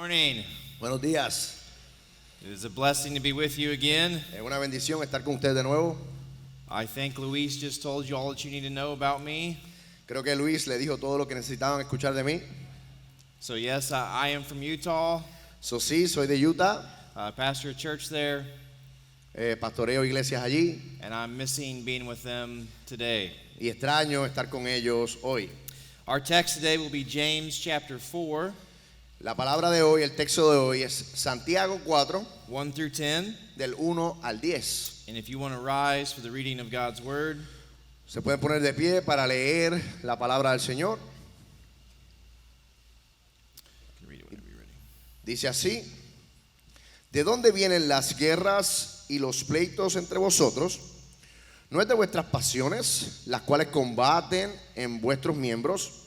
Morning. Buenos días. It is a blessing to be with you again. Es una bendición estar con ustedes de nuevo. I think Luis just told you all that you need to know about me. Creo que Luis le dijo todo lo que necesitaban escuchar de mí. So yes, I am from Utah. So sí, soy de Utah. Pastor a church there, Pastoreo iglesias allí and I'm missing being with them today. y extraño estar con ellos hoy. Our text today will be James chapter 4, La palabra de hoy, el texto de hoy es Santiago 4, 1 through 10. del 1 al 10. And if you want to rise for the reading of God's word, Se pueden poner de pie para leer la palabra del Señor. you can read it whenever you're ready. Dice así: ¿De dónde vienen las guerras y los pleitos entre vosotros? ¿No es de vuestras pasiones, las cuales combaten en vuestros miembros?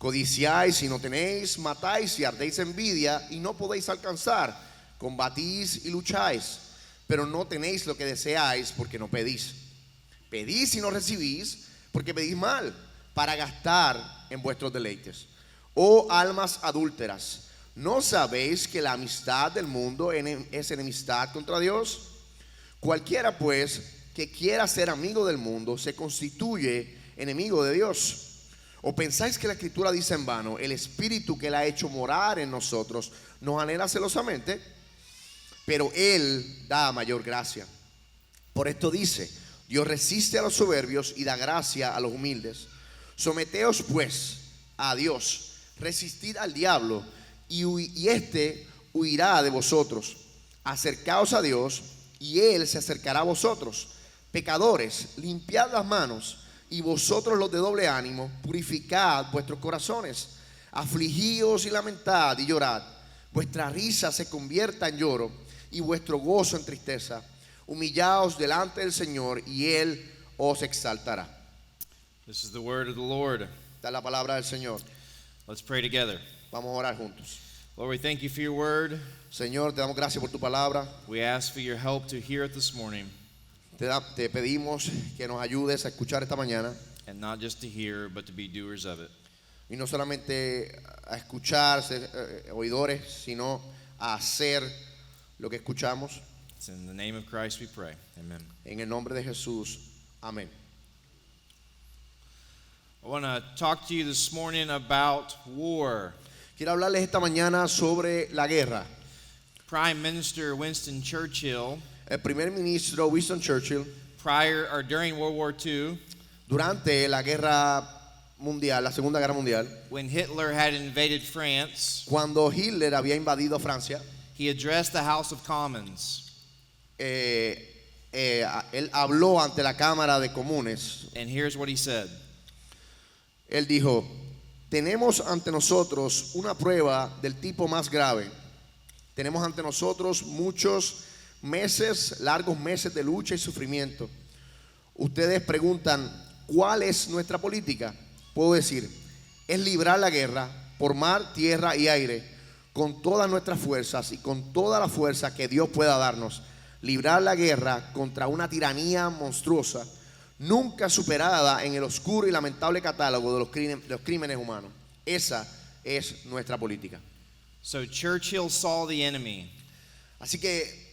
Codiciáis y no tenéis, matáis y ardéis envidia y no podéis alcanzar, combatís y lucháis, pero no tenéis lo que deseáis porque no pedís. Pedís y no recibís porque pedís mal, para gastar en vuestros deleites. Oh almas adúlteras, ¿no sabéis que la amistad del mundo es enemistad contra Dios? Cualquiera pues que quiera ser amigo del mundo se constituye enemigo de Dios. ¿O pensáis que la Escritura dice en vano, el Espíritu que Él ha hecho morar en nosotros nos anhela celosamente? Pero Él da mayor gracia. Por esto dice, Dios resiste a los soberbios y da gracia a los humildes. Someteos pues a Dios, resistid al diablo y éste huirá de vosotros. Acercaos a Dios y Él se acercará a vosotros. Pecadores, limpiad las manos, y vosotros los de doble ánimo, purificad vuestros corazones. Afligíos y lamentad y llorad. Vuestra risa se convierta en lloro y vuestro gozo en tristeza. Humillaos delante del Señor y Él os exaltará. This is the word of the Lord. Esta es la palabra del Señor. Let's pray together. Vamos a orar juntos. Lord, we thank you for your word. Señor, te damos gracias por tu palabra. We ask for your help to hear it this morning, Te pedimos que nos ayudes a escuchar esta mañana. and not just to hear, but to be doers of it. Y no solamente a escuchar, ser oidores, sino a hacer lo que escuchamos. It's in the name of Christ we pray. Amen. En el nombre de Jesús. Amén. I want to talk to you this morning about war. Quiero hablarles esta mañana sobre la guerra. Prime Minister Winston Churchill, El primer ministro Winston Churchill, prior or during World War II, durante la guerra mundial, la Segunda Guerra Mundial, when Hitler had invaded France, cuando Hitler había invadido Francia, he addressed the House of Commons. él habló ante la Cámara de Comunes. And here's what he said. Él dijo: tenemos ante nosotros una prueba del tipo más grave. Tenemos ante nosotros muchos meses, largos meses de lucha y sufrimiento. Ustedes preguntan, ¿cuál es nuestra política? Puedo decir, es librar la guerra por mar, tierra y aire, con todas nuestras fuerzas y con toda la fuerza que Dios pueda darnos. Librar la guerra contra una tiranía monstruosa, nunca superada en el oscuro y lamentable catálogo de los crímenes humanos. Esa es nuestra política. So Churchill saw the enemy. Así que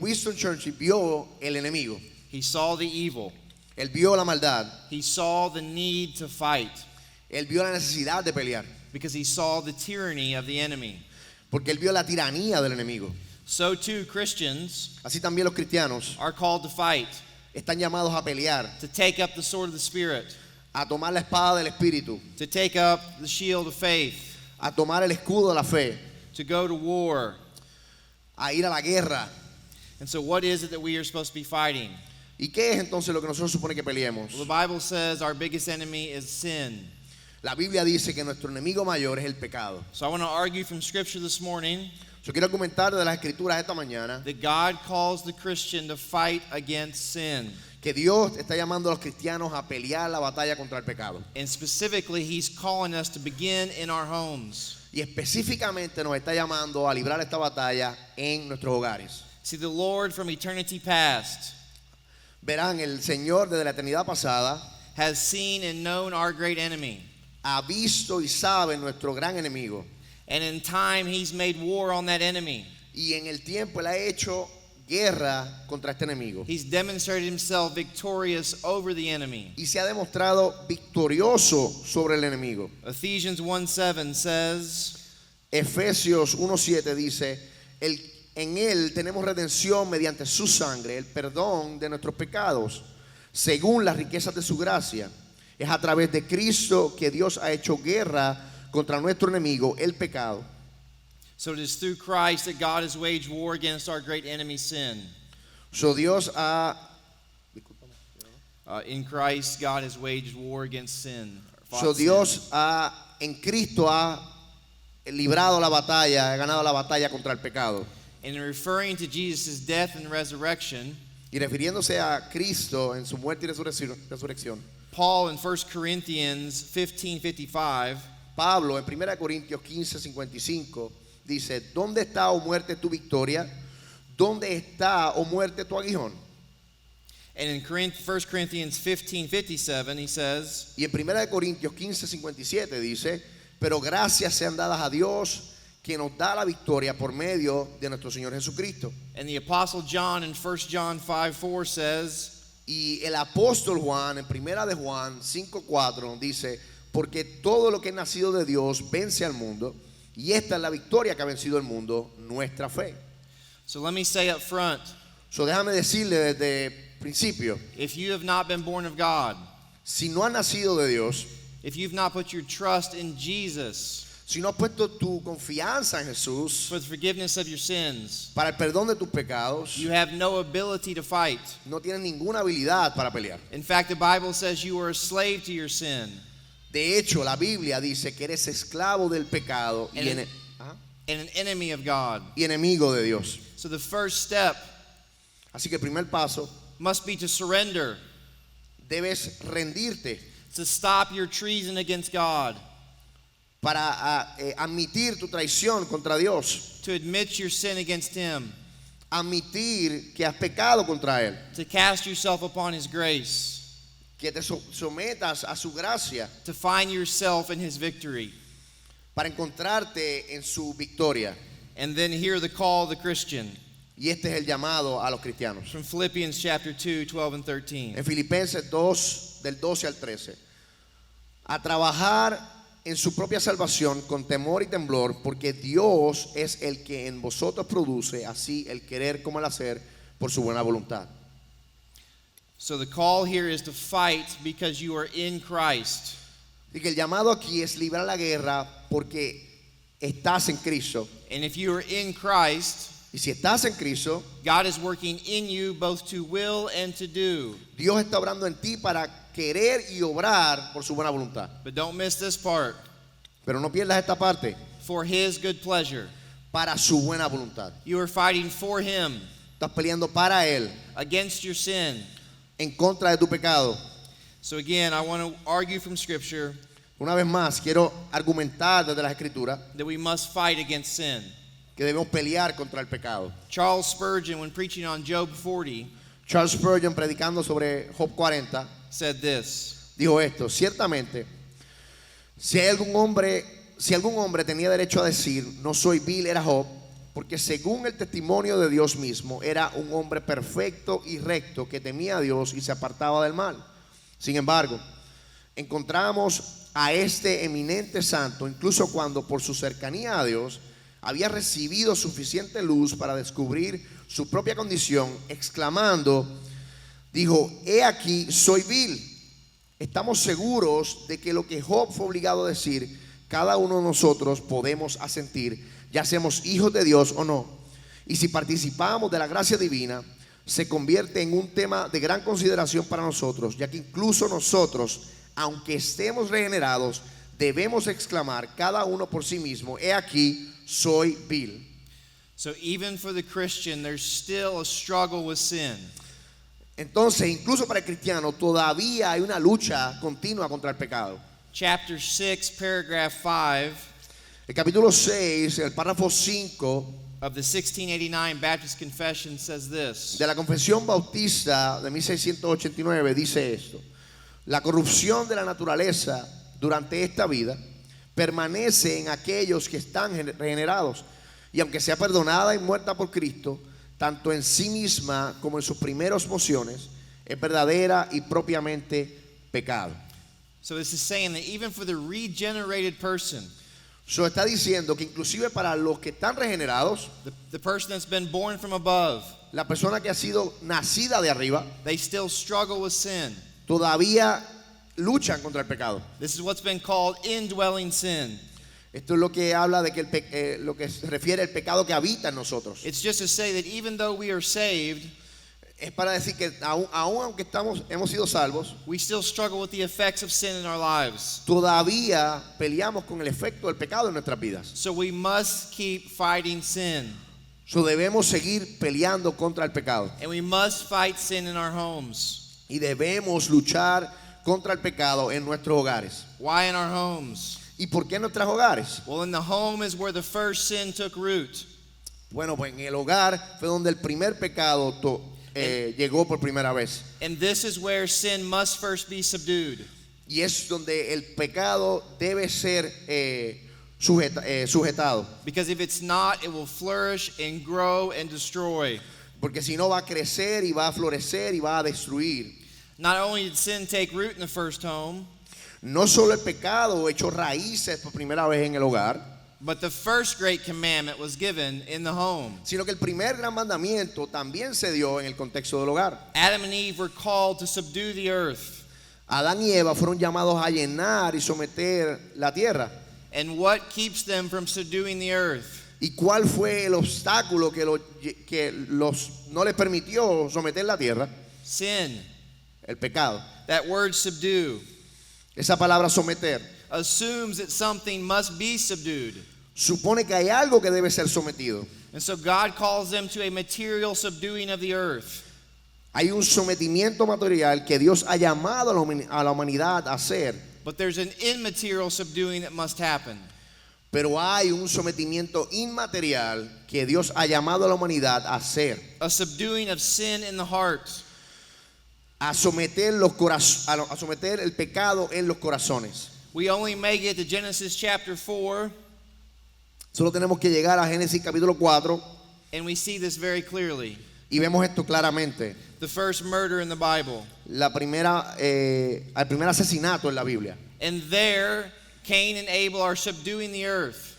Winston Churchill vio el enemigo. He saw the evil. Él vio la maldad. He saw the need to fight Él vio la necesidad de pelear. because he saw the tyranny of the enemy. Porque él vio la tiranía del enemigo. So too Christians Así también los cristianos are called to fight, están llamados a pelear, to take up the sword of the Spirit, a tomar la espada del Espíritu, to take up the shield of faith, a tomar el escudo de la fe, to go to war. a ir a la guerra. And so what is it that we are supposed to be fighting? ¿Y qué es entonces lo que nosotros supone que peleemos? Well, the Bible says our biggest enemy is sin. La Biblia dice que nuestro enemigo mayor es el pecado. So I want to argue from Scripture this morning Yo quiero argumentar de las Escrituras esta mañana that God calls the Christian to fight against sin. que Dios está llamando a los cristianos a pelear la batalla contra el pecado. And specifically, He's calling us to begin in our homes. Y específicamente nos está llamando a librar esta batalla en nuestros hogares. See, the Lord from eternity past Verán, el Señor desde la eternidad pasada has seen and known our great enemy. ha visto y sabe nuestro gran enemigo. And in time, he's made war on that enemy. Y en el tiempo Él ha hecho guerra contra este enemigo. He's demonstrated himself victorious over the enemy. Y se ha demostrado victorioso sobre el enemigo. Ephesians 1:7 says, Efesios 1:7 dice, en Él tenemos redención mediante su sangre, el perdón de nuestros pecados, según las riquezas de su gracia. Es a través de Cristo que Dios ha hecho guerra contra nuestro enemigo, el pecado. so it is through Christ that God has waged war against our great enemy sin. So Dios ha In Christ, God has waged war against sin. So Dios ha, en Cristo ha librado la batalla, ha ganado la batalla contra el pecado. And in referring to Jesus' death and resurrection, Y refiriéndose a Cristo en su muerte y resurrección, Paul in 1 Corinthians 15:55 Pablo en 1 Corintios 15:55 dice, ¿dónde está, oh muerte, tu victoria? ¿Dónde está, oh muerte, tu aguijón? and in 1 Corinthians 15:57 he says, Y en 1 Corintios 15:57 dice, pero gracias sean dadas a Dios que nos da la victoria por medio de nuestro Señor Jesucristo. and the apostle John in 1 John 5:4 says, Y el apóstol Juan en 1 de Juan 5:4 dice, porque todo lo que es nacido de Dios vence al mundo, y esta es la victoria que ha vencido el mundo, nuestra fe. so let me say up front, So déjame decirle desde el principio, if you have not been born of God, si no has nacido de Dios, if you've not put your trust in Jesus si no has puesto tu confianza en Jesús for the forgiveness of your sins, para el perdón de tus pecados, you have no ability to fight. no tienes ninguna habilidad para pelear. In fact, the Bible says you are a slave to your sin De hecho, la Biblia dice que eres esclavo del pecado y, and an enemy of God. y enemigo de Dios. So the first step Así que el primer paso, must be to surrender, debes rendirte to stop your treason against God, para admitir tu traición contra Dios, to admit your sin against Him, admitir que has pecado contra Él, to cast yourself upon His grace, que te sometas a su gracia to find yourself in His victory. para encontrarte en su victoria. And then hear the call of the Christian Y este es el llamado a los cristianos. from Philippians chapter 2, 12 and 13. En Filipenses 2, del 12 al 13, a trabajar en su propia salvación con temor y temblor, porque Dios es el que en vosotros produce así el querer como el hacer por su buena voluntad. So the call here is to fight because you are in Christ. Y que el llamado aquí es librar la guerra porque estás en Cristo. And if you are in Christ, Y si estás en Cristo, God is working in you both to will and to do. Dios está obrando en ti para querer y obrar por su buena voluntad. But don't miss this part. Pero no pierdas esta parte, For His good pleasure. para su buena voluntad. You are fighting for Him, Estás peleando para Él, against your sin. en contra de tu pecado. So again, I want to argue from Scripture Una vez más, quiero argumentar desde las Escrituras that we must fight against sin. que debemos pelear contra el pecado. Charles Spurgeon, when preaching on Job 40, Charles Spurgeon, predicando sobre Job 40, said this: dijo esto: ciertamente, si algún hombre tenía derecho a decir, no soy vil, era Job, porque según el testimonio de Dios mismo, era un hombre perfecto y recto que temía a Dios y se apartaba del mal. Sin embargo, encontramos a este eminente santo, incluso cuando por su cercanía a Dios había recibido suficiente luz para descubrir su propia condición, exclamando, dijo, he aquí, soy vil. Estamos seguros de que lo que Job fue obligado a decir, cada uno de nosotros podemos asentir, ya seamos hijos de Dios o no. Y si participamos de la gracia divina, se convierte en un tema de gran consideración para nosotros, ya que incluso nosotros, aunque estemos regenerados, debemos exclamar cada uno por sí mismo, he aquí, soy vil. So even for the Christian, there's still a struggle with sin. Entonces, incluso para el cristiano, todavía hay una lucha continua contra el pecado. Chapter 6, paragraph 5 El capítulo 6, el párrafo 5 of the 1689 Baptist Confession says this: de la Confesión Bautista de 1689 dice esto: la corrupción de la naturaleza durante esta vida permanece en aquellos que están regenerados. Y aunque sea perdonada y muerta por Cristo, tanto en sí misma como en sus primeras mociones, es verdadera y propiamente pecado. So this is saying that even for the regenerated person, Eso está diciendo que inclusive para los que están regenerados, the person that's been born from above, la persona que ha sido nacida de arriba, they still struggle with sin. todavía luchan contra el pecado. This is what's been called indwelling sin. Esto es lo que habla de que lo que se refiere al pecado que habita en nosotros. It's just to say that even though we are saved, Es para decir que aún aunque hemos sido salvos, we still struggle with the effects of sin in our lives. todavía peleamos con el efecto del pecado en nuestras vidas. So we must keep fighting sin. So debemos seguir peleando contra el pecado. And we must fight sin in our homes. Y debemos luchar contra el pecado en nuestros hogares. Why in our homes? ¿Y por qué en nuestros hogares? Well, in the home is where the first sin took root. Bueno, pues en el hogar fue donde el primer pecado llegó por primera vez. And this is where sin must first be subdued. Y es donde el pecado debe ser sujetado. Because if it's not, it will flourish and grow and destroy. Porque si no va a crecer y va a florecer y va a destruir. Not only did sin take root in the first home, No solo el pecado echó raíces por primera vez en el hogar, but the first great commandment was given in the home. sino que el primer gran mandamiento también se dio en el contexto del hogar. Adam and Eve were called to subdue the earth. Adán y Eva fueron llamados a llenar y someter la tierra. And what keeps them from subduing the earth? ¿Y cuál fue el obstáculo que no les permitió someter la tierra? Sin. El pecado. That word subdue Esa palabra someter assumes that something must be subdued. supone que hay algo que debe ser sometido. And so God calls them to a material subduing of the earth. Hay un sometimiento material que Dios ha llamado a la humanidad a hacer, But there's an immaterial subduing that must happen. pero hay un sometimiento inmaterial que Dios ha llamado a la humanidad a hacer, A subduing of sin in the heart. a someter a someter el pecado en los corazones. We only make it to Genesis chapter 4, Solo tenemos que llegar a Génesis capítulo 4 and we see this very clearly. y vemos esto claramente. The first murder in the Bible. El primer asesinato en la Biblia. And there, Cain and Abel are subduing the earth.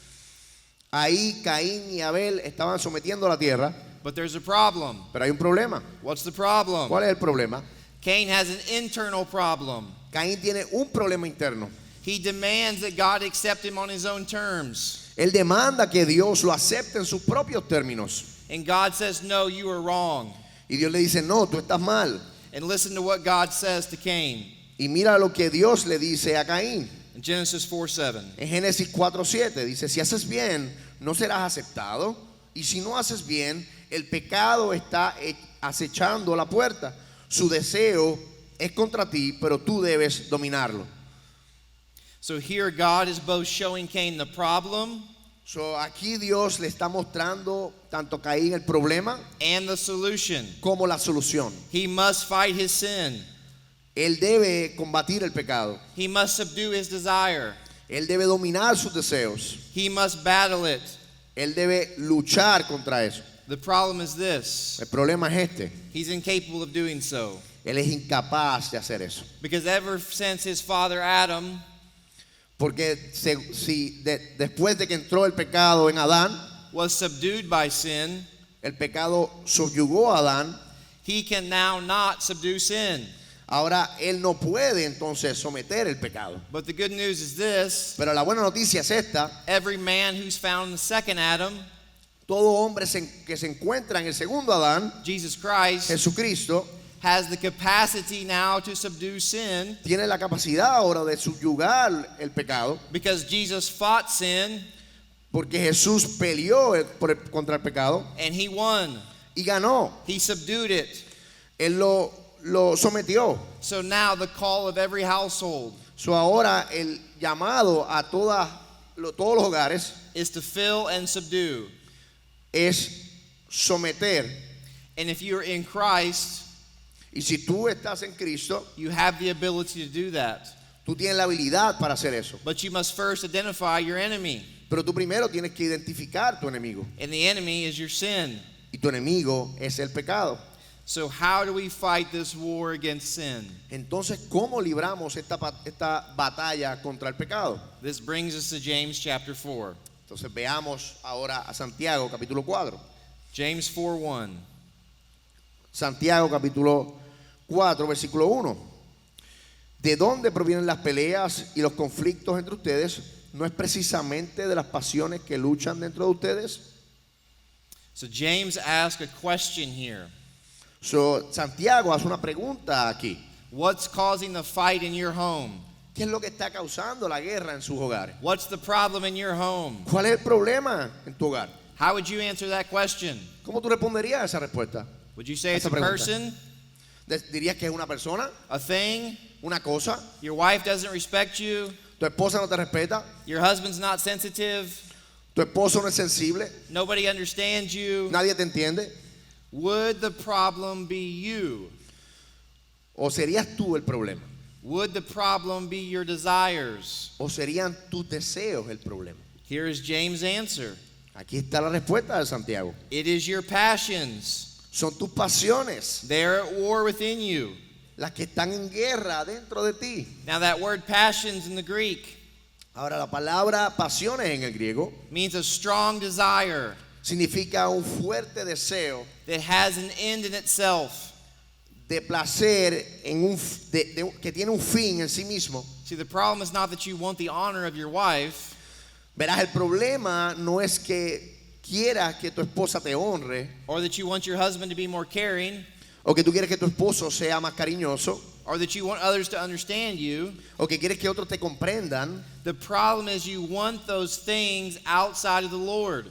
Ahí Caín y Abel estaban sometiendo la tierra, But there's a problem. pero hay un problema. What's the problem? ¿Cuál es el problema? Cain has an internal problem. Caín tiene un problema interno. He demands that God accept him on his own terms. Él demanda que Dios lo acepte en sus propios términos. And God says, no, you are wrong. Y Dios le dice, no, tú estás mal. And listen to what God says to Cain Y mira lo que Dios le dice a Caín. in Genesis 4:7. En Génesis 4:7 dice, si haces bien, no serás aceptado. Y si no haces bien, el pecado está acechando la puerta. Su deseo es contra ti, pero tú debes dominarlo. So here God is both showing Cain the problem So, aquí Dios le está mostrando tanto a Caín el problema and the solution. como la solución. He must fight his sin. Él debe combatir el pecado. He must subdue his desire. Él debe dominar sus deseos. He must battle it. Él debe luchar contra eso. The problem is this. El problema es este. He's incapable of doing so. Él es incapaz de hacer eso. Because ever since his father Adam, Porque después de que entró el pecado en Adán, was subdued by sin, el pecado subyugó a Adán, he can now not subdue sin. ahora él no puede entonces someter el pecado. But the good news is this. Pero la buena noticia es esta: Every man who's found in the second Adam, todo hombre que se encuentra en el segundo Adán, Jesus Christ, Jesucristo, has the capacity now to subdue sin tiene la capacidad ahora de subyugar el pecado, because Jesus fought sin porque Jesús peleó contra el pecado and he won. y ganó. He subdued it. Él lo sometió. So now the call of every household So ahora el llamado a todos los hogares is to fill and subdue. es someter. And if you're in Christ, Y si tú estás en Cristo, you have the ability to do that. Tú tienes la habilidad para hacer eso. But you must first identify your enemy. Pero tú primero tienes que identificar tu enemigo. And the enemy is your sin. Y tu enemigo es el pecado. So how do we fight this war against sin? Entonces, ¿cómo libramos esta batalla contra el pecado? This brings us to James chapter 4. Entonces veamos ahora a Santiago capítulo 4. James 4:1. Santiago capítulo 4 versículo 1. ¿De dónde provienen las peleas y los conflictos entre ustedes? ¿No es precisamente de las pasiones que luchan dentro de ustedes? So James asks a question here. Santiago hace una pregunta aquí. What's causing the fight in your home? ¿Qué es lo que está causando la guerra en sus hogares? What's the problem in your home? ¿Cuál es el problema en tu hogar? How would you answer that question? ¿Cómo tú responderías a esa respuesta? Would you say it's Esa a pregunta. person, ¿Dirías que es una persona? a thing? ¿Una cosa? Your wife doesn't respect you? ¿Tu esposa no te respeta? Your husband's not sensitive? ¿Tu esposo no es sensible? Nobody understands you? ¿Nadie te entiende? Would the problem be you? ¿O serías tú el problema? Would the problem be your desires? ¿O serían tus deseos el problema? Here is James' answer. Aquí está la respuesta de Santiago. It is your passions. Son tus pasiones They're at war within you. las que están en guerra dentro de ti. Now that word passions in the Greek Ahora, la palabra pasiones en el griego means a strong desire significa un fuerte deseo that has an end in itself. de placer que tiene un fin en sí mismo. See, the problem is not that you want the honor of your wife. Verás, el problema no es que quieras que tu esposa te honre Or that you want your husband to be more caring, o que tú quieres que tu esposo sea más cariñoso or that you want others to understand you. o que quieres que otros te comprendan. The problem is you want those things outside of the Lord.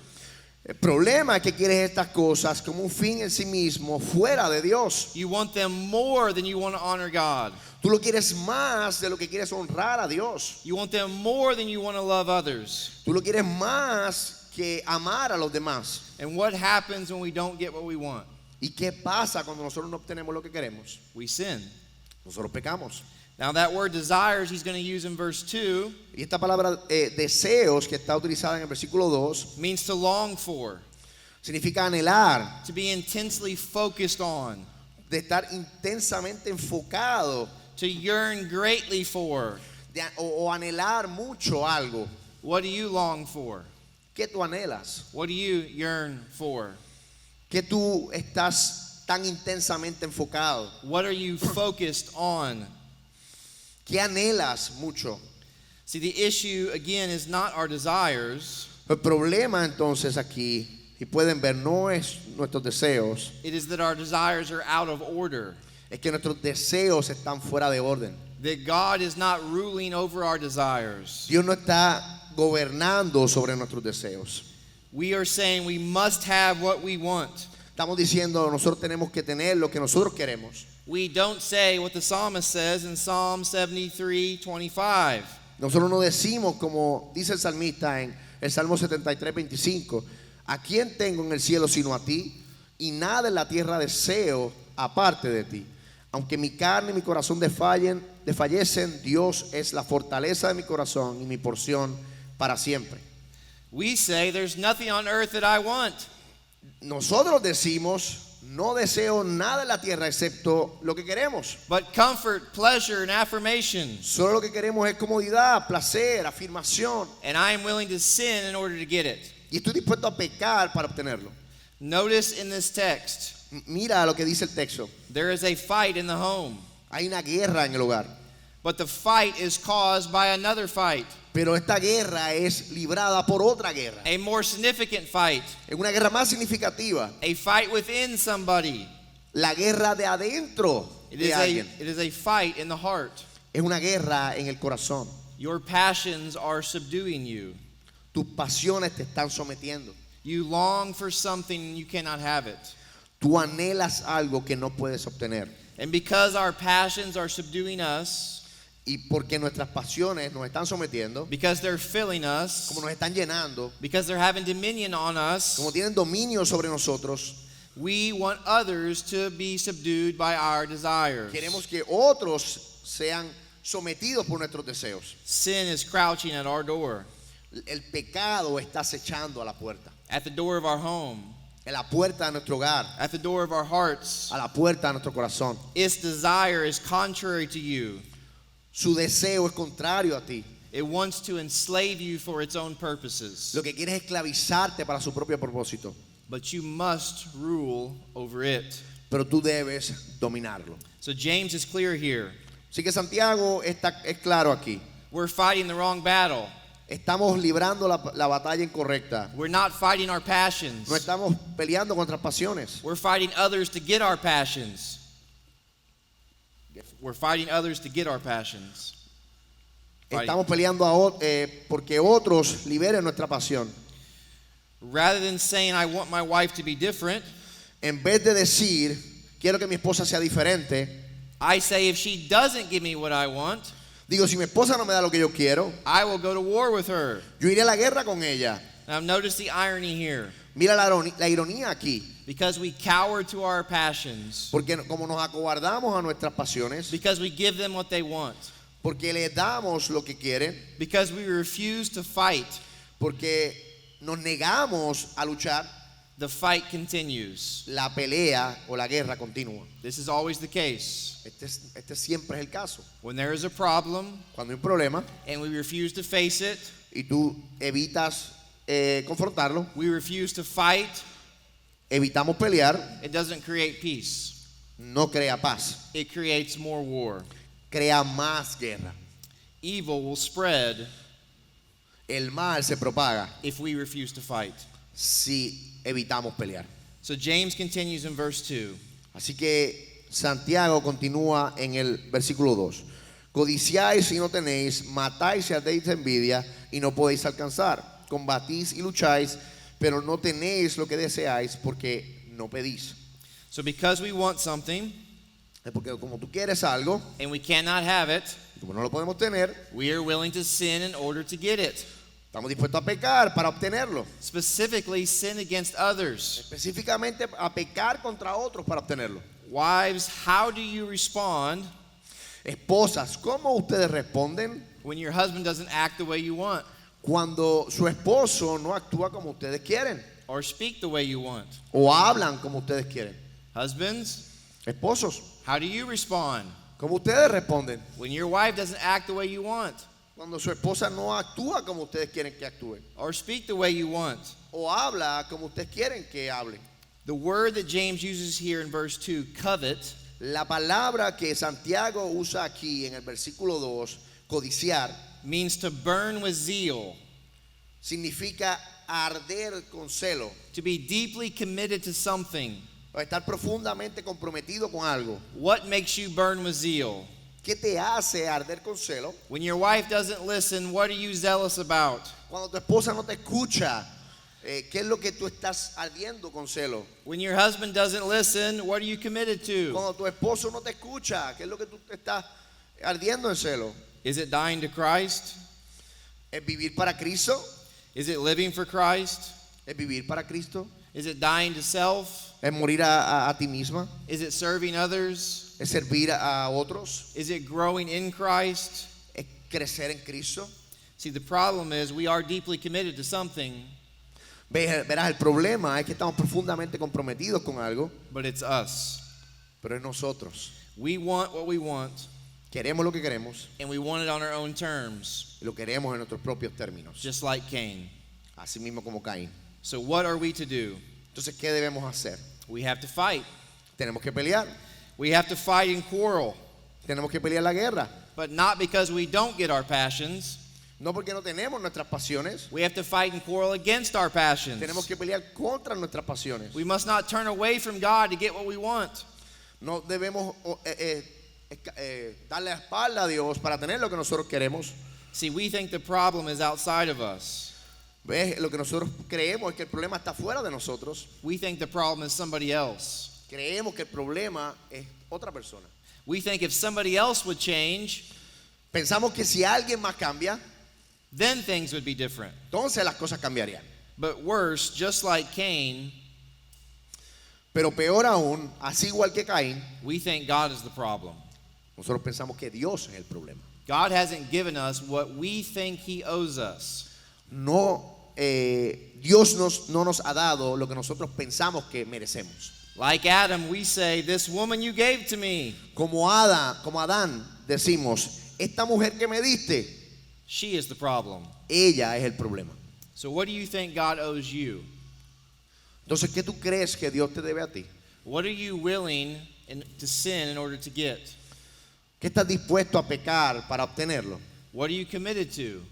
El problema es que quieres estas cosas como un fin en sí mismo, fuera de Dios. You want them more than you want to honor God. Tú lo quieres más de lo que quieres honrar a Dios. You want them more than you want to love others. Tú lo quieres más que amar a los demás. And what happens when we don't get what we want? ¿Y qué pasa cuando nosotros no obtenemos lo que queremos? We sin. Nosotros pecamos. Now that word desires he's going to use in verse 2 Y esta palabra deseos que está utilizada en el versículo 2 means to long for, significa anhelar, to be intensely focused on, de estar intensamente enfocado to yearn greatly for. o anhelar mucho algo. What do you long for? ¿Qué tú anhelas? What do you yearn for? ¿Qué tú estás tan intensamente enfocado? What are you focused on? ¿Qué anhelas mucho? See, the issue again is not our desires, El problema entonces aquí, y pueden ver, no es nuestros deseos, it is that our desires are out of order. es que nuestros deseos están fuera de orden. That God is not ruling over our desires. Dios no está gobernando sobre nuestros deseos. We are saying we must have what we want. Estamos diciendo, nosotros tenemos que tener lo que nosotros queremos. We don't say what the psalmist says in Psalm 73:25. Nosotros no decimos, como dice el salmista en el Salmo 73:25, ¿a quién tengo en el cielo sino a ti? Y nada en la tierra deseo aparte de ti. Aunque mi carne y mi corazón desfallecen, Dios es la fortaleza de mi corazón y mi porción para siempre. We say there's nothing on earth that I want. Nosotros decimos, no deseo nada en la tierra excepto lo que queremos. But comfort, pleasure, and affirmation. Solo lo que queremos es comodidad, placer, afirmación. And I am willing to sin in order to get it. Y estoy dispuesto a pecar para obtenerlo. Notice in this text, Mira lo que dice el texto. there is a fight in the home. Hay una guerra en el hogar. But the fight is caused by another fight, Pero esta guerra es librada por otra guerra. a more significant fight, Es una guerra más significativa. a fight within somebody. La guerra de adentro It de alguien. is a fight in the heart. Es una guerra en el corazón. Your passions are subduing you. Tus pasiones te están sometiendo. You long for something and you cannot have it. Tú anhelas algo que no puedes obtener. And because our passions are subduing us, Y porque nuestras pasiones nos están sometiendo, because they're filling us, como nos están llenando, because they're having dominion on us, como tienen dominio sobre nosotros, we want others to be subdued by our desires. queremos que otros sean sometidos por nuestros deseos. Sin is crouching at our door, El pecado está acechando a la puerta. at the door of our home, En la puerta de nuestro hogar. at the door of our hearts. A la puerta de nuestro corazón. Its desire is contrary to you. Su deseo es contrario a ti. It wants to enslave you for its own purposes. Lo que quiere es esclavizarte para su propio propósito. But you must rule over it. Pero tú debes dominarlo. So James is clear here. Así que Santiago es claro aquí. We're fighting the wrong battle. Estamos librando la batalla incorrecta. We're not fighting our passions. No estamos peleando contra pasiones. We're fighting others to get our passions. We're fighting others to get our passions. Estamos peleando porque otros liberen nuestra pasión. Rather than saying, I want my wife to be different, En vez de decir, quiero que mi esposa sea diferente, I say, if she doesn't give me what I want, digo, si mi esposa no me da lo que yo quiero, I will go to war with her. yo iré a la guerra con ella. Now notice the irony here. Mira la ironía aquí. Because we cower to our passions, Porque como nos acobardamos a nuestras pasiones, because we give them what they want, porque le damos lo que quieren, because we refuse to fight, porque nos negamos a luchar, the fight continues. la pelea o la guerra continúa. This is always the case. Este siempre es el caso. When there is a problem Cuando hay un problema and we refuse to face it, y tú evitas confrontarlo, we refuse to fight, evitamos pelear, it doesn't create peace. no crea paz, It creates more war. crea más guerra. Evil will spread El mal se propaga if we refuse to fight. si evitamos pelear. So James continues in verse 2. Así que Santiago continúa en el versículo 2. Codiciáis y no tenéis, matáis y ardéis de envidia y no podéis alcanzar. Combatís y lucháis, pero no tenéis lo que deseáis porque no pedís. So because we want something Porque como tú quieres algo, and we cannot have it, y como no lo podemos tener, we are willing to sin in order to get it. estamos dispuestos a pecar para obtenerlo. Specifically, sin against others. Específicamente a pecar contra otros para obtenerlo. Wives, how do you respond Esposas, ¿cómo ustedes responden when your husband doesn't act the way you want cuando su esposo no actúa como ustedes quieren or speak the way you want? o hablan como ustedes quieren? Husbands, Esposos, how do you respond ¿cómo ustedes responden when your wife doesn't act the way you want cuando su esposa no actúa como ustedes quieren que actúe or speak the way you want? o habla como ustedes quieren que hable? The word that James uses here in verse 2, covet, La palabra que Santiago usa aquí en el versículo 2, codiciar, means to burn with zeal, significa arder con celo, to be deeply committed to something. o estar profundamente comprometido con algo. What makes you burn with zeal? ¿Qué te hace arder con celo? When your wife doesn't listen, what are you zealous about? Cuando tu esposa no te escucha, ¿qué es lo que tú estás ardiendo con celo? When your husband doesn't listen, what are you committed to? Cuando tu esposo no te escucha, ¿qué es lo que tú te estás ardiendo en celo? Is it dying to Christ? ¿Es vivir para Cristo? Is it living for Christ? ¿Es vivir para Cristo? Is it dying to self? ¿Es morir a ti misma? Is it serving others? ¿Es servir a otros? Is it growing in Christ? ¿Es crecer en Cristo? See, the problem is we are deeply committed to something, Verás, el problema es que estamos profundamente comprometidos con algo, but it's us. pero es nosotros. We want what we want, Queremos lo que queremos and we want it on our own terms, y lo queremos en nuestros propios términos, just like Cain. así mismo como Caín. So what are we to do? Entonces, ¿qué debemos hacer? We have to fight. Tenemos que pelear, We have to fight and quarrel, tenemos que pelear la guerra, but not because we don't get our passions. no porque no tenemos nuestras pasiones, We have to fight and quarrel against our passions. tenemos que pelear contra nuestras pasiones. We must not turn away from God to get what we want. No debemos darle la espalda a Dios para tener lo que nosotros queremos. See, we think the problem is outside of us. ¿Ves? Lo que nosotros creemos es que el problema está fuera de nosotros. We think the problem is somebody else. Creemos que el problema es otra persona. We think if somebody else would change, Pensamos que si alguien más cambia, then things would be different. entonces las cosas cambiarían. But worse, just like Cain, Pero peor aún, así igual que Caín, we think God is the problem. nosotros pensamos que Dios es el problema. God hasn't given us what we think He owes us. Dios no nos ha dado lo que nosotros pensamos que merecemos. Like Adam, we say, "This woman you gave to me, Como Adán decimos, esta mujer que me diste, she is the problem." ella es el problema. So what do you think God owes you? Entonces, ¿qué tú crees que Dios te debe a ti? What are you willing to sin in order to get? ¿Qué estás dispuesto a pecar para obtenerlo? What are you committed to?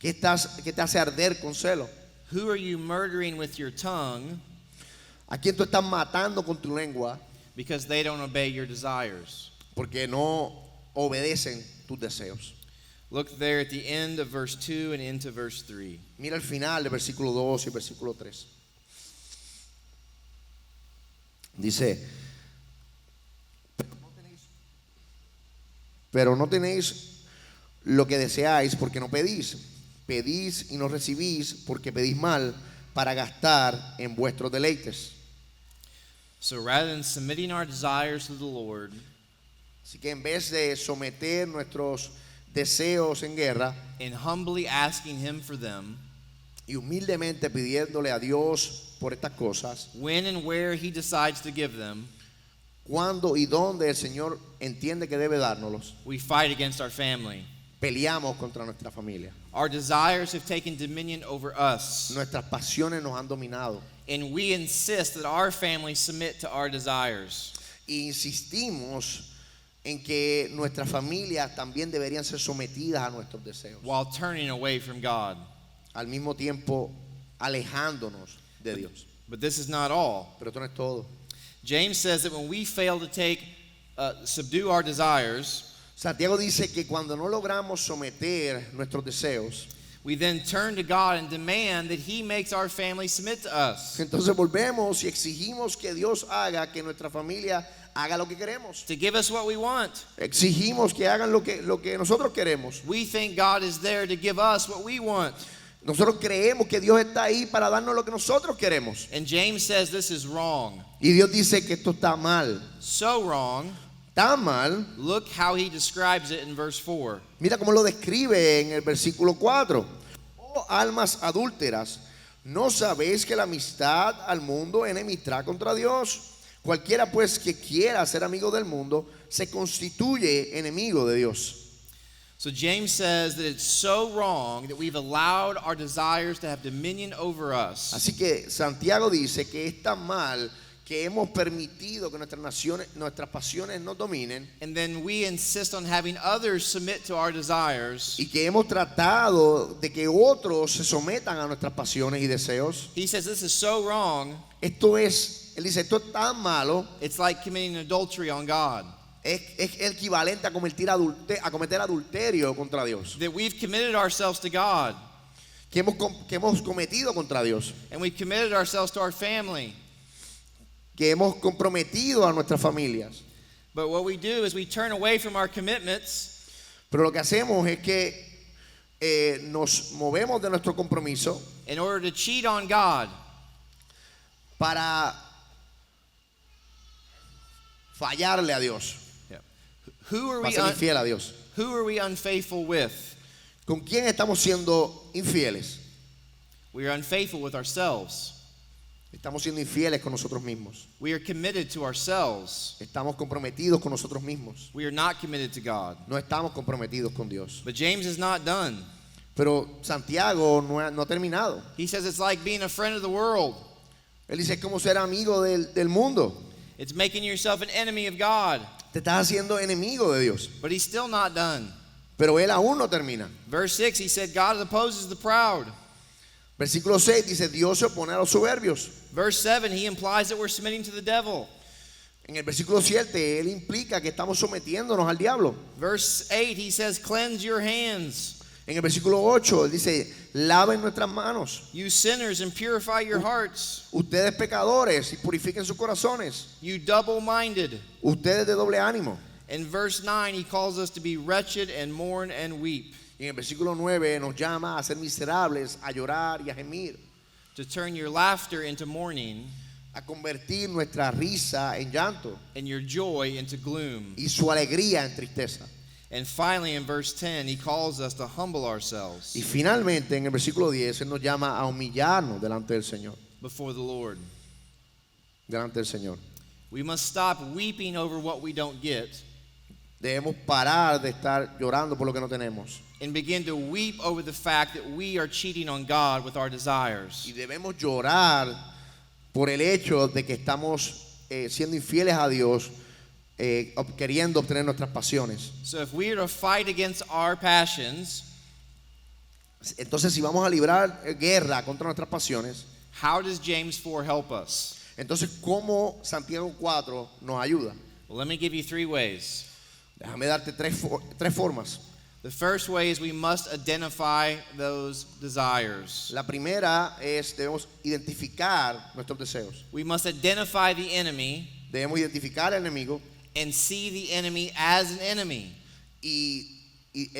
¿Qué te hace arder con celo? Who are you murdering with your tongue ¿A quién tú estás matando con tu lengua because they don't obey your desires? porque no obedecen tus deseos? Look there at the end of verse 2 and into verse 3. Mira el final del versículo 2 y versículo 3. Dice, pero no tenéis lo que deseáis porque no pedís. Pedís y no recibís porque pedís mal para gastar en vuestros deleites. So rather than submitting our desires to the Lord, Así que en vez de someter nuestros deseos en guerra and humbly asking Him for them, y humildemente pidiéndole a Dios por estas cosas, when and where He decides to give them, cuando y dónde el Señor entiende que debe dárnoslos, we fight against our family. peleamos contra nuestra familia. Our desires have taken dominion over us, Nuestras pasiones nos han dominado and we insist that our family submit to our desires. e insistimos en que nuestras familias también deberían ser sometidas a nuestros deseos, While turning away from God. al mismo tiempo alejándonos de Dios. But this is not all. Pero esto no es todo. James says that when we fail to subdue our desires, Santiago dice que cuando no logramos someter nuestros deseos, we then turn to God and demand that He makes our family submit to us, entonces volvemos y exigimos que Dios haga que nuestra familia haga lo que queremos. to give us what we want. Exigimos que hagan lo que nosotros queremos. We think God is there to give us what we want. Nosotros creemos que Dios está ahí para darnos lo que nosotros queremos. And James says this is wrong. Y Dios dice que esto está mal. So wrong. Está mal. Look how he describes it in verse 4. Mira cómo lo describe en el versículo 4. Oh almas adúlteras, ¿no sabéis que la amistad al mundo es enemistad contra Dios? Cualquiera pues que quiera ser amigo del mundo se constituye enemigo de Dios. So James says that it's so wrong that we've allowed our desires to have dominion over us. Así que Santiago dice que es tan mal que hemos permitido que nuestras pasiones nos dominen And then we insist on having others submit to our desires. y que hemos tratado de que otros se sometan a nuestras pasiones y deseos. He says this is so wrong, Él dice, esto es tan malo, it's like committing adultery on God. es equivalente a cometer adulterio contra Dios, That we've committed ourselves to God, que hemos cometido contra Dios, and we've committed ourselves to our family. que hemos comprometido a nuestras familias. But what we do is we turn away from our commitments Pero lo que hacemos es que nos movemos de nuestro compromiso in order to cheat on God. para fallarle a Dios, Who are para we ser infiel a Dios. who are we unfaithful with? ¿Con quién estamos siendo infieles? We are unfaithful with ourselves. Estamos siendo infieles con nosotros mismos. We are committed to ourselves. Estamos comprometidos con nosotros mismos. We are not committed to God. No estamos comprometidos con Dios. But James is not done. Pero Santiago no ha terminado. He says it's like being a friend of the world. Él dice, es como ser amigo del mundo. It's making yourself an enemy of God. Te estás haciendo enemigo de Dios. But he's still not done. Pero él aún no termina. Verse 6, he said, God opposes the proud. Versículo 6 dice, Dios se opone a los soberbios. Verse 7, he implies that we're submitting to the devil. En el versículo 7, él implica que estamos sometiéndonos al diablo. Verse 8, he says, cleanse your hands, En el versículo 8, él dice, laven nuestras manos. you sinners, and purify your hearts, Ustedes pecadores, y purifiquen sus corazones. you double-minded. Ustedes de doble ánimo. In verse 9, he calls us to be wretched and mourn and weep, Y en el versículo 9 nos llama a ser miserables, a llorar y a gemir, to turn your laughter into mourning a convertir nuestra risa en llanto and your joy into gloom. y su alegría en tristeza. And finally, in verse 10, he calls us to humble ourselves Y finalmente en el versículo 10 Él nos llama a humillarnos delante del Señor. before the Lord. Delante del Señor. We must stop weeping over what we don't get Debemos parar de estar llorando por lo que no tenemos. and begin to weep over the fact that we are cheating on God with our desires. Y debemos llorar por el hecho de que estamos siendo infieles a Dios, queriendo obtener nuestras pasiones. So if we are to fight against our passions, Entonces, si vamos a librar guerra contra nuestras pasiones, how does James 4 help us? entonces, ¿cómo Santiago 4 nos ayuda? Well, let me give you 3 ways. Déjame darte tres formas. The first way is we must identify those desires. La primera es, debemos identificar nuestros deseos. We must identify the enemy Debemos identificar al enemigo and see the enemy as an enemy. y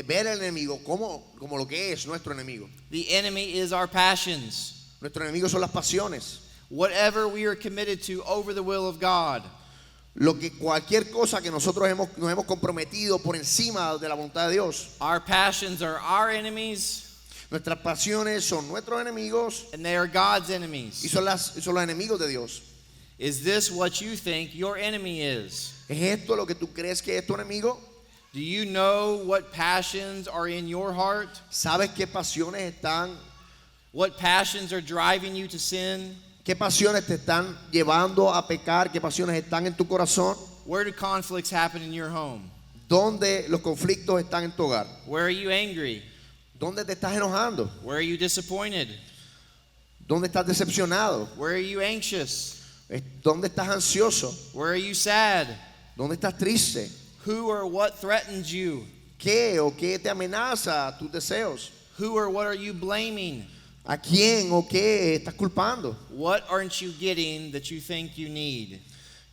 ver al enemigo como lo que es nuestro enemigo. The enemy is our passions. Nuestro enemigo son las pasiones. Whatever we are committed to over the will of God. Cualquier cosa que nosotros nos hemos comprometido por encima de la voluntad de Dios. Our passions are our enemies Nuestras pasiones son nuestros enemigos and they are God's y enemies. son los enemigos de Dios. Is this what you think your enemy is? ¿Es esto lo que tú crees que es tu enemigo? Do you know what passions are in your heart? ¿Sabes qué pasiones están? What passions are driving you to sin? ¿Qué pasiones te están llevando a pecar? ¿Qué pasiones están en tu corazón? Where do conflicts happen in your home? ¿Dónde los conflictos están en tu hogar? Where are you angry? ¿Dónde te estás enojando? Where are you disappointed? ¿Dónde estás decepcionado? Where are you anxious? ¿Dónde estás ansioso? Where are you sad? ¿Dónde estás triste? Who or what threatens you? ¿Qué o qué te amenaza tus deseos? Who or what are you blaming? ¿A quién o qué estás culpando? What aren't you getting that you think you need?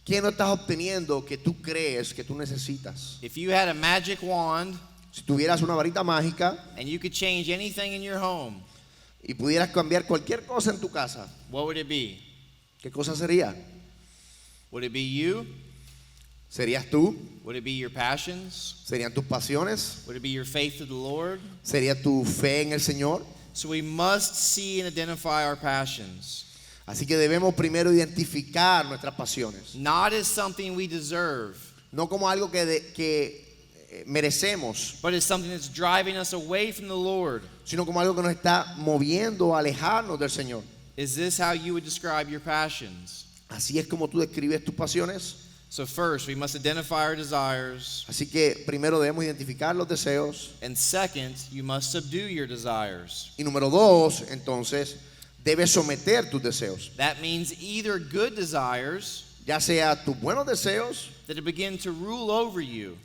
¿Qué no estás obteniendo que tú crees que tú necesitas? If you had a magic wand Si tuvieras una varita mágica and you could change anything in your home, y pudieras cambiar cualquier cosa en tu casa, what would it be? ¿qué cosa sería? Would it be you? ¿Serías tú? Would it be your passions? ¿Serían tus pasiones? Would it be your faith to the Lord? ¿Sería tu fe en el Señor? So we must see and identify our passions, Así que debemos primero identificar nuestras pasiones, not as something we deserve, no como algo que merecemos, but as something that's driving us away from the Lord. sino como algo que nos está moviendo a alejarnos del Señor. Is this how you would describe your passions? Así es como tú describes tus pasiones. So first, we must identify our desires, Así que primero debemos identificar los deseos. and second, you must subdue your desires. Y número dos, entonces, debes someter tus deseos. That means either good desires Ya sea tus buenos deseos that begin to rule over you,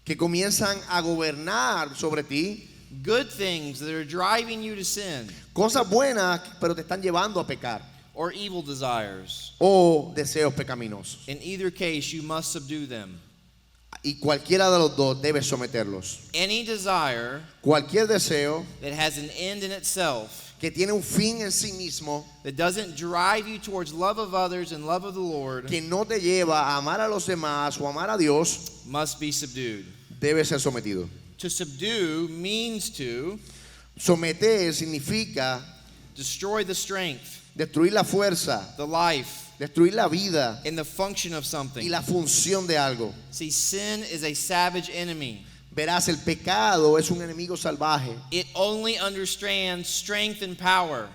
que comienzan a gobernar sobre ti. good things that are driving you to sin, Cosas buenas, pero te están llevando a pecar. or evil desires. O deseos pecaminosos. In either case, you must subdue them. Y cualquiera de los dos debes someterlos. Any desire Cualquier deseo that has an end in itself, que tiene un fin en sí mismo, that doesn't drive you towards love of others and love of the Lord, que no te lleva a amar a los demás o amar a Dios, must be subdued. debe ser sometido. To subdue means to Someter significa destroy the strength, destruir la fuerza, the life, destruir la vida and the function of y something. la función de algo. See, sin is a savage enemy. Verás, el pecado es un enemigo salvaje. It only understands strength and power.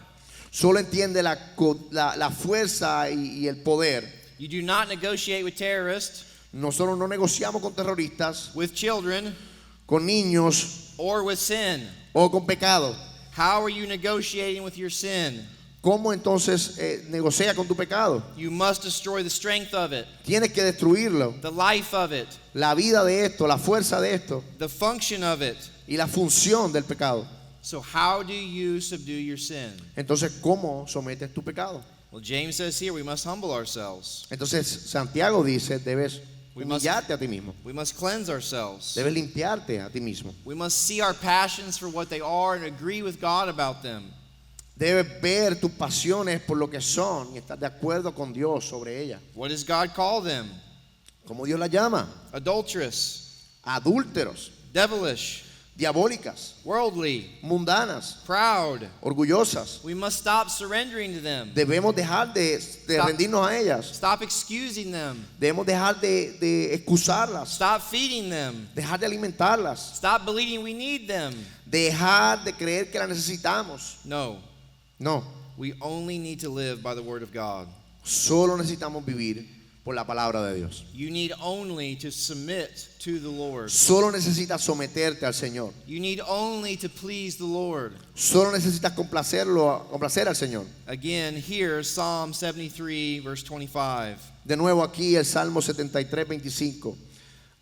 Solo entiende la fuerza y el poder. You do not negotiate with terrorists, Nosotros no negociamos con terroristas, with children, con niños or with sin. o con pecado. How are you negotiating with your sin? ¿Cómo entonces negocia con tu pecado? You must destroy the strength of it, Tienes que destruirlo. the life of it, La vida de esto, la fuerza de esto the function of it. y la función del pecado. So how do you subdue your sin? Entonces, ¿cómo sometes tu pecado? Well, James says here we must humble ourselves. Entonces, Santiago dice, debes We must- humillarte a ti mismo. We must cleanse ourselves. Debes limpiarte a ti mismo. We must see our passions for what they are and agree with God about them. Debes ver tus pasiones por lo que son y estar de acuerdo con Dios sobre ellas. What does God call them? ¿Cómo Dios las llama? Adulterous, Adúlteros, devilish, diabólicas, worldly, mundanas, proud. orgullosas. We must stop surrendering to them. Debemos dejar de rendirnos a ellas. Stop excusing them. Debemos dejar de excusarlas, Stop feeding them. dejar de alimentarlas, Stop believing we need them. dejar de creer que las necesitamos. No, No, we only need to live by the word of God. solo necesitamos vivir por la palabra de Dios. You need only to submit to the Lord. Solo necesitas someterte al Señor. You need only to please the Lord. Solo necesitas complacer al Señor. Again, here, Psalm 73, verse 25. De nuevo aquí el Salmo 73, 25.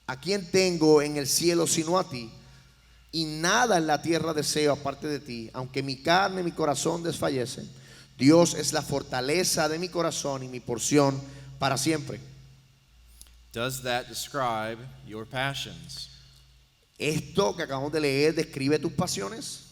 ¿A quién tengo en el cielo sino a ti? Y nada en la tierra deseo aparte de ti. Aunque mi carne y mi corazón desfallecen, Dios es la fortaleza de mi corazón y mi porción para siempre. Does that describe your passions? ¿Esto que acabamos de leer describe tus pasiones?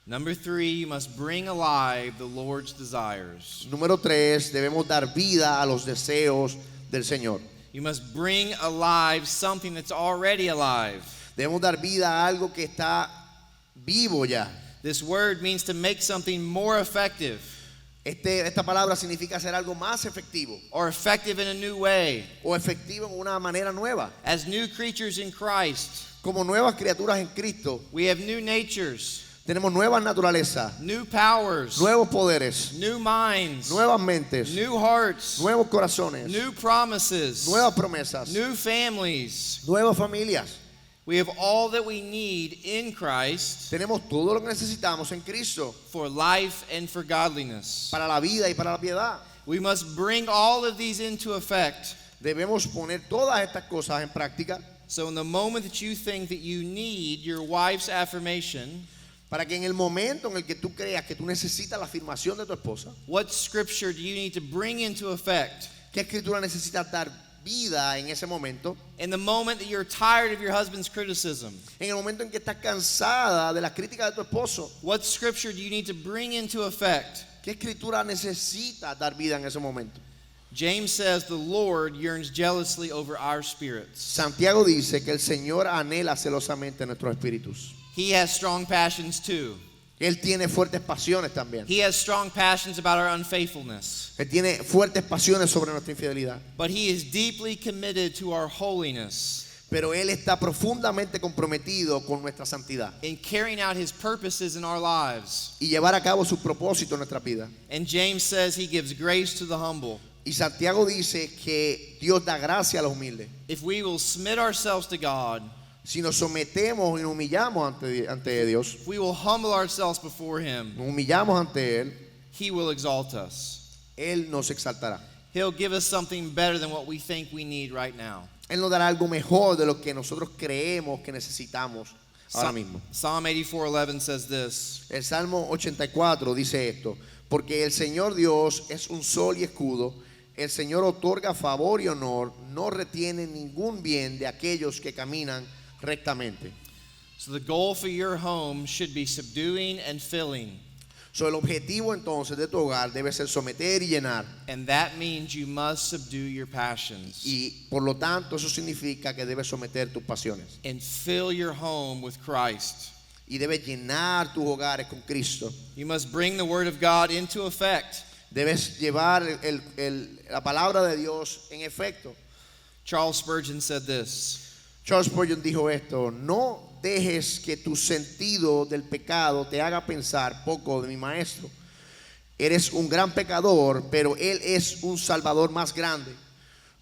Number 3, you must bring alive the Lord's desires. Número 3, debemos dar vida a los deseos del Señor. You must bring alive something that's already alive. Debemos dar vida a algo que está vivo ya. This word means to make something more effective Esta palabra significa hacer algo más efectivo or effective in a new way. o efectivo en una manera nueva. As new creatures in Christ, Como nuevas criaturas en Cristo, we have new natures, tenemos nuevas naturalezas, new powers, nuevos poderes, new minds, nuevas mentes, new hearts, nuevos corazones, new promises, nuevas promesas, new families. nuevas familias. We have all that we need in Christ Tenemos todo lo que necesitamos en Cristo for life and for godliness. para la vida y para la piedad. We must bring all of these into effect. Debemos poner todas estas cosas en práctica So in the moment that you think that you need your wife's affirmation, para que en el momento en el que tú creas que tú necesitas la afirmación de tu esposa, what scripture do you need to bring into effect? ¿qué escritura necesitas dar vida en ese momento? In the moment that you're tired of your husband's criticism, En el momento en que estás cansada de las críticas de tu esposo, what scripture do you need to bring into effect? ¿qué escritura necesitas dar vida en ese momento? James says the Lord yearns jealously over our spirits. Santiago dice que el Señor anhela celosamente nuestros espíritus. He has strong passions too. Él tiene fuertes pasiones también. He has strong passions about our unfaithfulness. Él tiene fuertes pasiones sobre nuestra infidelidad. But he is deeply committed to our holiness Pero Él está profundamente comprometido con nuestra santidad in carrying out his purposes in our lives. y llevar a cabo sus propósitos en nuestra vida. And James says he gives grace to the humble. Y Santiago dice que Dios da gracia a los humildes. If we will submit ourselves to God, Si nos sometemos y nos humillamos ante Dios, if we will humble ourselves before him, nos humillamos ante Él, he will exalt us. Él nos exaltará. He'll give us something better than what we think we need right now. Él nos dará algo mejor de lo que nosotros creemos que necesitamos ahora mismo. Psalm 84:11 says this. El Salmo 84 dice esto: porque el Señor Dios es un sol y escudo, el Señor otorga favor y honor, no retiene ningún bien de aquellos que caminan rectamente. So the goal for your home should be subduing and filling. So, el objetivo entonces de tu hogar debe ser someter y llenar, And that means you must subdue your passions y por lo tanto eso significa que debes someter tus pasiones and fill your home with Christ. y debes llenar tus hogares con Cristo. You must bring the word of God into effect. Debes llevar la palabra de Dios en efecto. Charles Spurgeon said this. Charles Spurgeon dijo esto: no dejes que tu sentido del pecado te haga pensar poco de mi maestro. Eres un gran pecador, pero Él es un salvador más grande.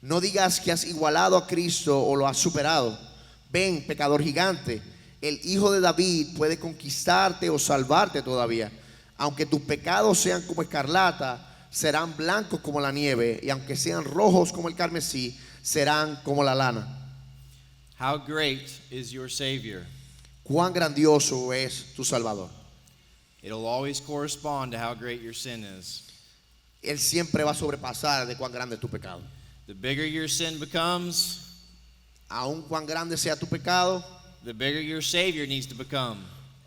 No digas que has igualado a Cristo o lo has superado. Ven, pecador gigante, el hijo de David puede conquistarte o salvarte todavía. Aunque tus pecados sean como escarlata, serán blancos como la nieve, y aunque sean rojos como el carmesí, serán como la lana. How great is your Savior? Cuán grandioso es tu Salvador. It'll always correspond to how great your sin is. Él siempre va a sobrepasar de cuán grande es tu pecado. The bigger your sin becomes, Aun cuán grande sea tu pecado, the bigger your Savior needs to become.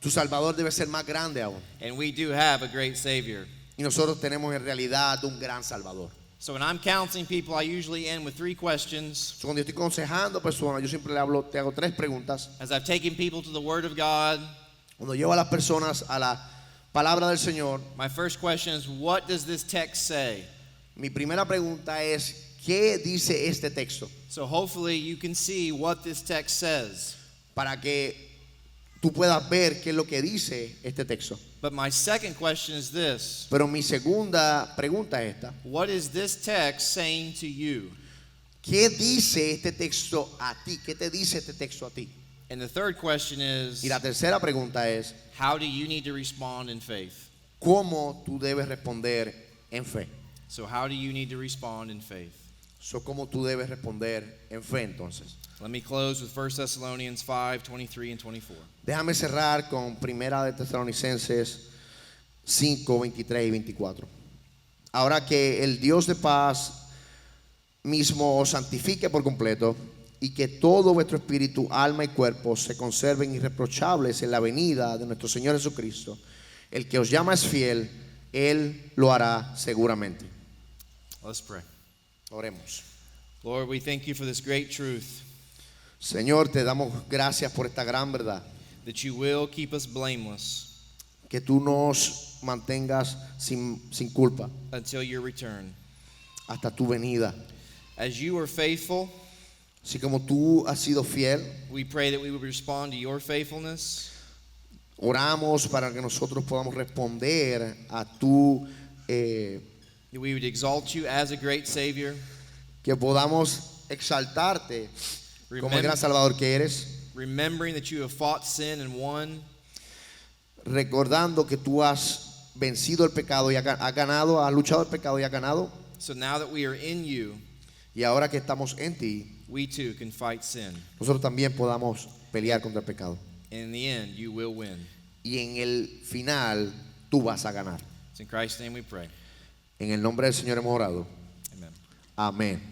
tu Salvador debe ser más grande aún. And we do have a great Savior. Y nosotros tenemos en realidad un gran Salvador. So when I'm counseling people, I usually end with 3 questions. So, cuando yo estoy aconsejando personas, yo siempre te hago 3 preguntas. As I've taken people to the Word of God, Cuando llevo a las personas a la palabra del Señor, my first question is, what does this text say? mi primera pregunta es, ¿qué dice este texto? So hopefully you can see what this text says. Para que tú puedas ver qué es lo que dice este texto. But my second question is this. Pero mi segunda pregunta es esta. What is this text saying to you? ¿Qué dice este texto a ti? ¿Qué te dice este texto a ti? And the third question is, Y la tercera pregunta es, how do you need to respond in faith? ¿cómo tú debes responder en fe? So how do you need to respond in faith? ¿Cómo tú debes responder en fe entonces? Let me close with 1 Thessalonians 5:23 and 24. Déjame cerrar con Primera de Tesalonicenses 5, 23 y 24. Ahora que el Dios de paz mismo os santifique por completo y que todo vuestro espíritu, alma y cuerpo se conserven irreprochables en la venida de nuestro Señor Jesucristo. El que os llama es fiel, Él lo hará seguramente. Let's pray. Oremos. Lord, we thank you for this great truth, Señor, te damos gracias por esta gran verdad. that you will keep us blameless Que tú nos mantengas sin culpa until your return. hasta tu venida. As you are faithful, Así como tú has sido fiel, we pray that we would respond to your faithfulness. oramos para que nosotros podamos responder a tu, That we would exalt you as a great Savior, que podamos exaltarte como el gran remem- Salvador que eres, remembering that you have fought sin and won, recordando que tú has vencido el pecado y has ganado, has luchado el pecado y has ganado, so now that we are in you, y ahora que estamos en ti, we too can fight sin. nosotros también podamos pelear contra el pecado. And in the end, you will win. Y en el final, tú vas a ganar. It's in Christ's name we pray. En el nombre del Señor hemos orado. Amen. Amén.